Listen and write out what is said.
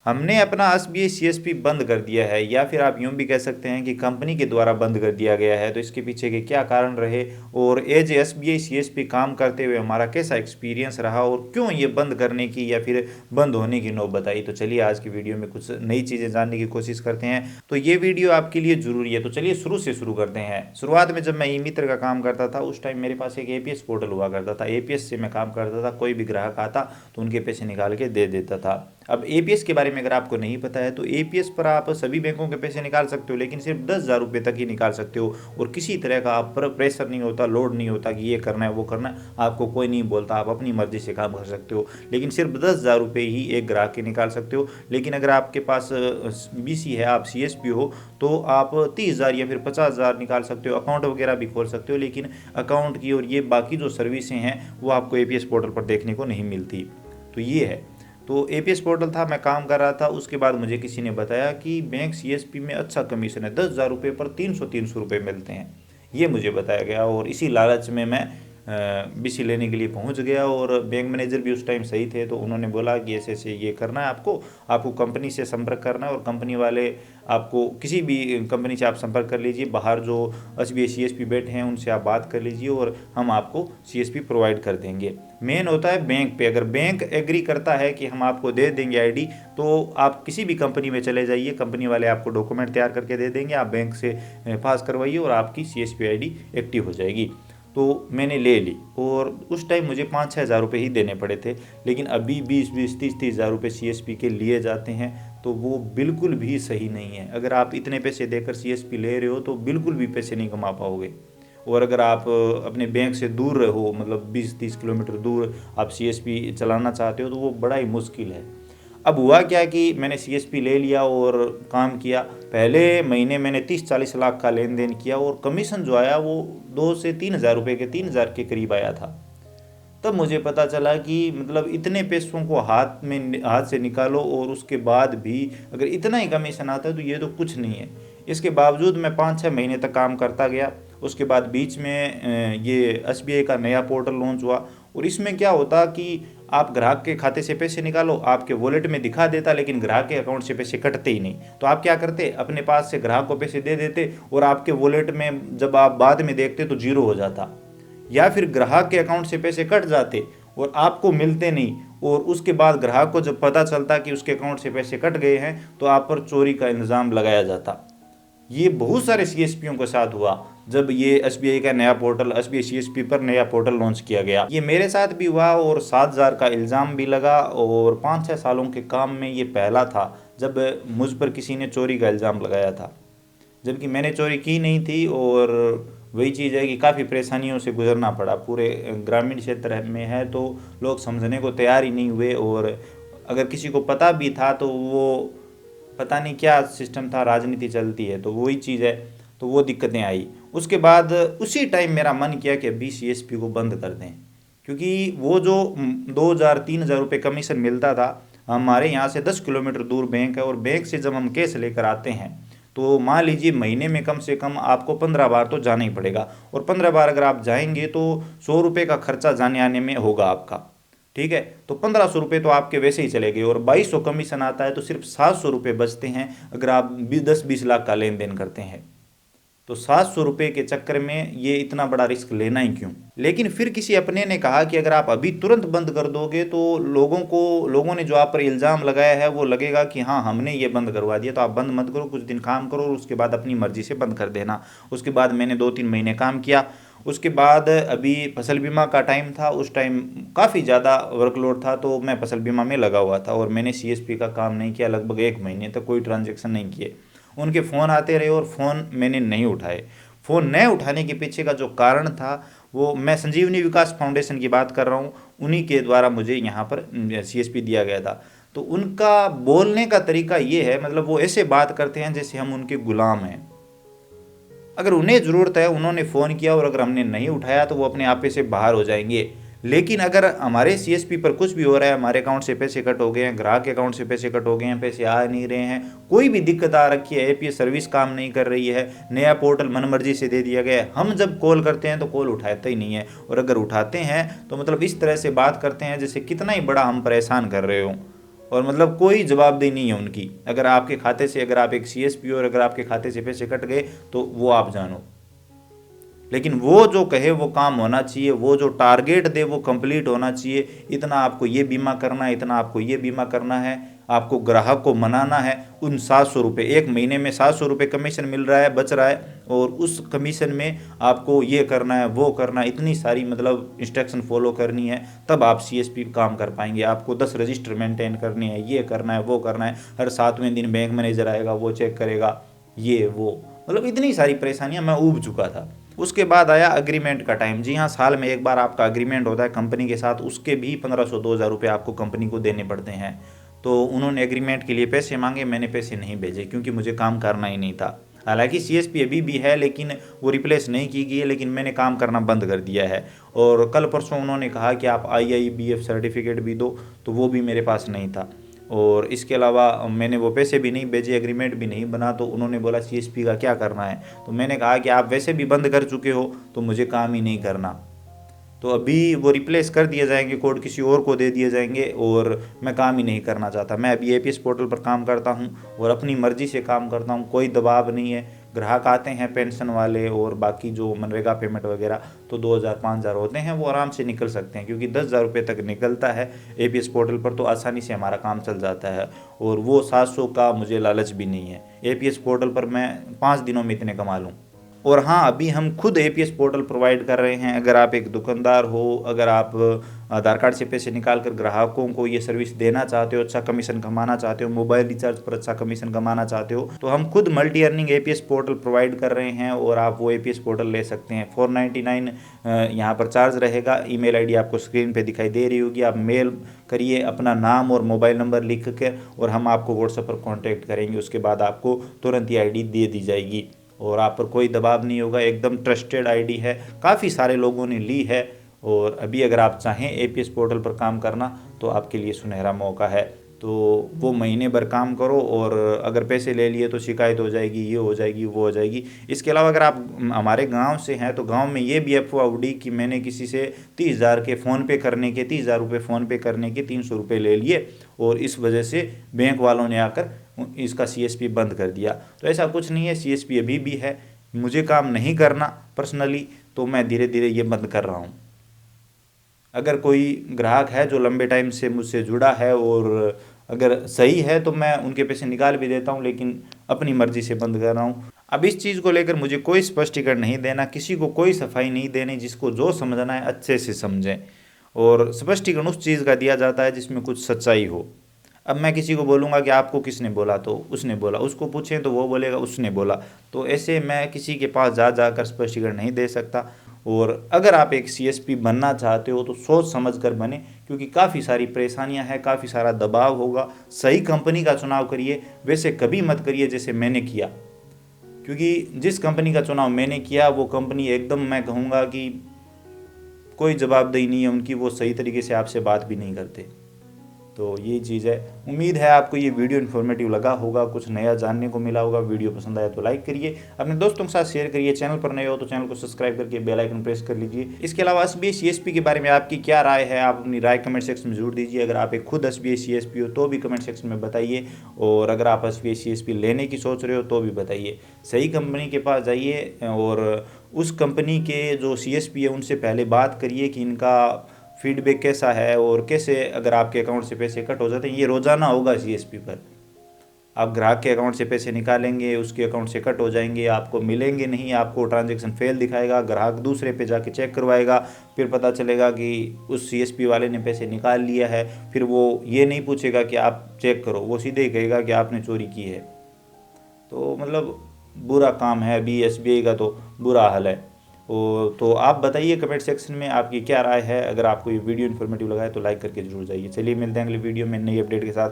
हमने अपना SBI CSP बंद कर दिया है, या फिर आप यूं भी कह सकते हैं कि कंपनी के द्वारा बंद कर दिया गया है। तो इसके पीछे के क्या कारण रहे, और एज एसबीआई सीएसपी काम करते हुए हमारा कैसा एक्सपीरियंस रहा, और क्यों ये बंद करने की या फिर बंद होने की नौबत आई। तो चलिए आज की वीडियो में कुछ नई चीज़ें जानने की कोशिश करते हैं। तो ये वीडियो आपके लिए ज़रूरी है। तो चलिए शुरू से शुरू करते हैं। शुरुआत में जब मैं ई मित्र का काम करता था, उस टाइम मेरे पास एक एपीएस पोर्टल हुआ करता था। एपीएस से मैं काम करता था। कोई भी ग्राहक आता तो उनके पैसे निकाल के दे देता था। अब एपीएस के बारे में अगर आपको नहीं पता है, तो एपीएस पर आप सभी बैंकों के पैसे निकाल सकते हो, लेकिन सिर्फ 10,000 रुपये तक ही निकाल सकते हो। और किसी तरह का आप पर प्रेशर नहीं होता, लोड नहीं होता कि ये करना है वो करना है। आपको कोई नहीं बोलता, आप अपनी मर्जी से काम कर सकते हो। लेकिन सिर्फ 10,000 रुपये ही एक ग्राहक के निकाल सकते हो। लेकिन अगर आपके पास बीसी है, आप सीएसपी हो, तो आप 30,000 या फिर 50,000 निकाल सकते हो। अकाउंट वगैरह भी खोल सकते हो, लेकिन अकाउंट की और ये बाकी जो सर्विसें हैं वो आपको एपीएस पोर्टल पर देखने को नहीं मिलती। तो ये है। तो एपीएस पोर्टल था, मैं काम कर रहा था। उसके बाद मुझे किसी ने बताया कि बैंक सीएसपी में अच्छा कमीशन है, 10,000 रुपये पर 300 रुपये मिलते हैं। ये मुझे बताया गया, और इसी लालच में मैं बीसी लेने के लिए पहुंच गया। और बैंक मैनेजर भी उस टाइम सही थे, तो उन्होंने बोला कि ऐसे ऐसे ये करना है आपको कंपनी से संपर्क करना है, और कंपनी वाले आपको किसी भी कंपनी से आप संपर्क कर लीजिए। बाहर जो एसबीआई सीएसपी बैठे हैं उनसे आप बात कर लीजिए, और हम आपको सीएसपी प्रोवाइड कर देंगे। मेन होता है बैंक पे, अगर बैंक एग्री करता है कि हम आपको दे देंगे आईडी, तो आप किसी भी कंपनी में चले जाइए, कंपनी वाले आपको डॉक्यूमेंट तैयार करके दे देंगे। आप बैंक से पास करवाइए और आपकी सीएसपी आईडी एक्टिव हो जाएगी। तो मैंने ले ली, और उस टाइम मुझे 5-6 हज़ार रुपये ही देने पड़े थे। लेकिन अभी 20-20, 30-30 हज़ार रुपये सीएसपी के लिए जाते हैं, तो वो बिल्कुल भी सही नहीं है। अगर आप इतने पैसे देकर सीएसपी ले रहे हो तो बिल्कुल भी पैसे नहीं कमा पाओगे। और अगर आप अपने बैंक से दूर रहो, मतलब 20-30 किलोमीटर दूर आप सीएसपी चलाना चाहते हो, तो वो बड़ा ही मुश्किल है। अब हुआ क्या कि मैंने सीएसपी ले लिया और काम किया। पहले महीने मैंने 30-40 लाख का लेन देन किया, और कमीशन जो आया वो 2 से 3 हज़ार रुपये के 3,000 के करीब आया था। तब मुझे पता चला कि मतलब इतने पैसों को हाथ से निकालो, और उसके बाद भी अगर इतना ही कमीशन आता है तो ये तो कुछ नहीं है। इसके बावजूद मैं 5-6 महीने तक काम करता गया। उसके बाद बीच में ये एसबीआई का नया पोर्टल लॉन्च हुआ, और इसमें क्या होता कि आप ग्राहक के खाते से पैसे निकालो, आपके वॉलेट में दिखा देता, लेकिन ग्राहक के अकाउंट से पैसे कटते ही नहीं। तो आप क्या करते, अपने पास से ग्राहक को पैसे दे देते, और आपके वॉलेट में जब आप बाद में देखते तो जीरो हो जाता। या फिर ग्राहक के अकाउंट से पैसे कट जाते और आपको मिलते नहीं, और उसके बाद ग्राहक को जब पता चलता कि उसके अकाउंट से पैसे कट गए हैं, तो आप पर चोरी का इल्ज़ाम लगाया जाता। ये बहुत सारे सीएसपीओं के साथ हुआ जब ये एसबीआई का नया पोर्टल, एसबीआई सीएसपी पर नया पोर्टल लॉन्च किया गया। ये मेरे साथ भी हुआ, और 7,000 का इल्ज़ाम भी लगा। और 5-6 सालों के काम में ये पहला था जब मुझ पर किसी ने चोरी का इल्ज़ाम लगाया था, जबकि मैंने चोरी की नहीं थी। और वही चीज़ है कि काफ़ी परेशानियों से गुजरना पड़ा। पूरे ग्रामीण क्षेत्र में है, तो लोग समझने को तैयार ही नहीं हुए, और अगर किसी को पता भी था तो वो पता नहीं क्या सिस्टम था, राजनीति चलती है, तो वही चीज़ है। तो वो दिक्कतें आई। उसके बाद उसी टाइम मेरा मन किया कि अभी सीएसपी को बंद कर दें, क्योंकि वो जो 2,000-3,000 रुपये कमीशन मिलता था, हमारे यहाँ से 10 किलोमीटर दूर बैंक है, और बैंक से जब हम कैश लेकर आते हैं, तो मान लीजिए महीने में कम से कम आपको 15 बार तो जाना ही पड़ेगा। और 15 बार अगर आप जाएंगे तो 100 रुपये का खर्चा जाने आने में होगा आपका। ठीक है, तो 1,500 रुपये तो आपके वैसे ही चले गए, और 2,200 कमीशन आता है, तो सिर्फ 700 रुपये बचते हैं अगर आप 10-20 लाख का लेन देन करते हैं। तो 700 रुपये के चक्कर में ये इतना बड़ा रिस्क लेना ही क्यों। लेकिन फिर किसी अपने ने कहा कि अगर आप अभी तुरंत बंद कर दोगे तो लोगों ने जो आप पर इल्ज़ाम लगाया है वो लगेगा कि हाँ हमने ये बंद करवा दिया, तो आप बंद मत करो, कुछ दिन काम करो, और उसके बाद अपनी मर्जी से बंद कर देना। उसके बाद मैंने 2-3 महीने काम किया। उसके बाद अभी फसल बीमा का टाइम था, उस टाइम काफ़ी ज़्यादा वर्कलोड था, तो मैं फसल बीमा में लगा हुआ था, और मैंने सीएसपी का काम नहीं किया। लगभग 1 महीने तक कोई ट्रांजेक्शन नहीं किए। उनके फ़ोन आते रहे और फ़ोन मैंने नहीं उठाए। फ़ोन नहीं उठाने के पीछे का जो कारण था, वो मैं संजीवनी विकास फाउंडेशन की बात कर रहा हूँ, उन्हीं के द्वारा मुझे यहाँ पर सीएसपी दिया गया था। तो उनका बोलने का तरीका ये है, मतलब वो ऐसे बात करते हैं जैसे हम उनके गुलाम हैं। अगर उन्हें ज़रूरत है, उन्होंने फ़ोन किया, और अगर हमने नहीं उठाया तो वो अपने आप से बाहर हो जाएंगे। लेकिन अगर हमारे सीएसपी पर कुछ भी हो रहा है, हमारे अकाउंट से पैसे कट हो गए हैं, ग्राहक के अकाउंट से पैसे कट हो गए हैं, पैसे आ नहीं रहे हैं, कोई भी दिक्कत आ रखी है, एपीएस सर्विस काम नहीं कर रही है, नया पोर्टल मनमर्जी से दे दिया गया है, हम जब कॉल करते हैं तो कॉल उठाते ही नहीं है, और अगर उठाते हैं तो मतलब इस तरह से बात करते हैं जैसे कितना ही बड़ा हम परेशान कर रहे हो। और मतलब कोई जवाबदेही नहीं है उनकी। अगर आपके खाते से, अगर आप एक सीएसपी हो और अगर आपके खाते से पैसे कट गए तो वो आप जानो, लेकिन वो जो कहे वो काम होना चाहिए, वो जो टारगेट दे वो कंप्लीट होना चाहिए। इतना आपको ये बीमा करना है, इतना आपको ये बीमा करना है, आपको ग्राहक को मनाना है। उन 700 रुपये, एक महीने में 700 रुपये कमीशन मिल रहा है, बच रहा है, और उस कमीशन में आपको ये करना है, वो करना है, इतनी सारी मतलब इंस्ट्रक्शन फॉलो करनी है, तब आप सीएसपी काम कर पाएंगे। आपको 10 रजिस्टर मेंटेन करने हैं, ये करना है, वो करना है, हर 7वें दिन बैंक मैनेजर आएगा, वो चेक करेगा, ये वो, मतलब इतनी सारी परेशानियां, मैं ऊब चुका था। उसके बाद आया अग्रीमेंट का टाइम। जी हाँ, साल में एक बार आपका अग्रीमेंट होता है कंपनी के साथ, उसके भी 1500-2000 रुपये आपको कंपनी को देने पड़ते हैं। तो उन्होंने एग्रीमेंट के लिए पैसे मांगे, मैंने पैसे नहीं भेजे क्योंकि मुझे काम करना ही नहीं था। हालांकि सीएसपी अभी भी है, लेकिन वो रिप्लेस नहीं की गई है, लेकिन मैंने काम करना बंद कर दिया है। और कल परसों उन्होंने कहा कि आप आईआईबीएफ सर्टिफिकेट भी दो, तो वो भी मेरे पास नहीं था। और इसके अलावा मैंने वो पैसे भी नहीं भेजे, एग्रीमेंट भी नहीं बना। तो उन्होंने बोला सीएसपी का क्या करना है, तो मैंने कहा कि आप वैसे भी बंद कर चुके हो तो मुझे काम ही नहीं करना। तो अभी वो रिप्लेस कर दिए जाएंगे, कोड किसी और को दे दिए जाएंगे, और मैं काम ही नहीं करना चाहता। मैं अभी एपीएस पोर्टल पर काम करता हूँ और अपनी मर्जी से काम करता हूँ, कोई दबाव नहीं है। ग्राहक आते हैं पेंशन वाले और बाकी जो मनरेगा पेमेंट वगैरह, तो 2000-5000 होते हैं, वो आराम से निकल सकते हैं, क्योंकि 10,000 रुपये तक निकलता है एपीएस पोर्टल पर, तो आसानी से हमारा काम चल जाता है। और वो 700 का मुझे लालच भी नहीं है। एपीएस पोर्टल पर मैं 5 दिनों में इतने कमा लूँ। और हाँ, अभी हम खुद एपीएस पोर्टल प्रोवाइड कर रहे हैं। अगर आप एक दुकानदार हो, अगर आप आधार कार्ड से पैसे निकाल कर ग्राहकों को ये सर्विस देना चाहते हो, अच्छा कमीशन कमाना चाहते हो, मोबाइल रिचार्ज पर अच्छा कमीशन कमाना चाहते हो, तो हम खुद multi earning APS portal provide कर रहे हैं, और आप वो एपीएस पोर्टल ले सकते हैं। 499 यहाँ पर चार्ज रहेगा। ईमेल आईडी आपको स्क्रीन पे दिखाई दे रही होगी, आप मेल करिए अपना नाम और मोबाइल नंबर लिख के, और हम आपको व्हाट्सएप पर कॉन्टैक्ट करेंगे। उसके बाद आपको तुरंत ही आईडी दे दी जाएगी, और आप पर कोई दबाव नहीं होगा। एकदम ट्रस्टेड आईडी है, काफ़ी सारे लोगों ने ली है। और अभी अगर आप चाहें एपीएस पोर्टल पर काम करना, तो आपके लिए सुनहरा मौका है। तो वो महीने भर काम करो, और अगर पैसे ले लिए तो शिकायत हो जाएगी, ये हो जाएगी, वो हो जाएगी। इसके अलावा अगर आप हमारे गांव से हैं, तो गांव में ये भी अफवाह उड़ी कि मैंने किसी से 30,000 के फ़ोन पे करने के 30,000 रुपये फ़ोन पे करने के 300 रुपये ले लिए, और इस वजह से बैंक वालों ने आकर इसका सीएसपी बंद कर दिया। तो ऐसा कुछ नहीं है, सीएसपी अभी भी है। मुझे काम नहीं करना पर्सनली, तो मैं धीरे धीरे ये बंद कर रहा हूँ। अगर कोई ग्राहक है जो लंबे टाइम से मुझसे जुड़ा है और अगर सही है, तो मैं उनके पैसे निकाल भी देता हूँ, लेकिन अपनी मर्जी से बंद कर रहा हूँ। अब इस चीज़ को लेकर मुझे कोई स्पष्टीकरण नहीं देना, किसी को कोई सफाई नहीं देनी। जिसको जो समझना है अच्छे से समझें, और स्पष्टीकरण उस चीज़ का दिया जाता है जिसमें कुछ सच्चाई हो। अब मैं किसी को बोलूँगा कि आपको किसने बोला, तो उसने बोला। उसको पूछें तो वो बोलेगा उसने बोला। तो ऐसे मैं किसी के पास जा जाकर स्पष्टीकरण नहीं दे सकता। और अगर आप एक सीएसपी बनना चाहते हो तो सोच समझ कर बने, क्योंकि काफ़ी सारी परेशानियां हैं, काफ़ी सारा दबाव होगा। सही कंपनी का चुनाव करिए, वैसे कभी मत करिए जैसे मैंने किया, क्योंकि जिस कंपनी का चुनाव मैंने किया वो कंपनी एकदम, मैं कहूँगा कि कोई जवाबदेही नहीं है उनकी, वो सही तरीके से आपसे बात भी नहीं करते। तो ये चीज़ है। उम्मीद है आपको ये वीडियो इन्फॉर्मेटिव लगा होगा, कुछ नया जानने को मिला होगा। वीडियो पसंद आया तो लाइक करिए, अपने दोस्तों के साथ शेयर करिए। चैनल पर नए हो तो चैनल को सब्सक्राइब करके बेल आइकन प्रेस कर लीजिए। इसके अलावा एसबीआई सीएसपी के बारे में आपकी क्या राय है, आप अपनी राय कमेंट सेक्शन में जरूर दीजिए। अगर आप एक खुद एसबीआई सीएसपी हो तो भी कमेंट सेक्शन में बताइए, और अगर आप एसबीआई सीएसपी लेने की सोच रहे हो तो भी बताइए। सही कंपनी के पास जाइए, और उस कंपनी के जो सीएसपी है उनसे पहले बात करिए कि इनका फीडबैक कैसा है, और कैसे अगर आपके अकाउंट से पैसे कट हो जाते हैं। ये रोज़ाना होगा सीएसपी पर। आप ग्राहक के अकाउंट से पैसे निकालेंगे, उसके अकाउंट से कट हो जाएंगे, आपको मिलेंगे नहीं, आपको ट्रांजैक्शन फेल दिखाएगा। ग्राहक दूसरे पे जाके चेक करवाएगा, फिर पता चलेगा कि उस सीएसपी वाले ने पैसे निकाल लिया है। फिर वो ये नहीं पूछेगा कि आप चेक करो, वो सीधे ही कहेगा कि आपने चोरी की है। तो मतलब बुरा काम है अभी एसबीआई का, तो बुरा हाल है। तो आप बताइए कमेंट सेक्शन में आपकी क्या राय है। अगर आपको ये वीडियो इन्फॉर्मेटिव लगा है तो लाइक करके जरूर जाइए। चलिए मिलते हैं अगले वीडियो में नई अपडेट के साथ।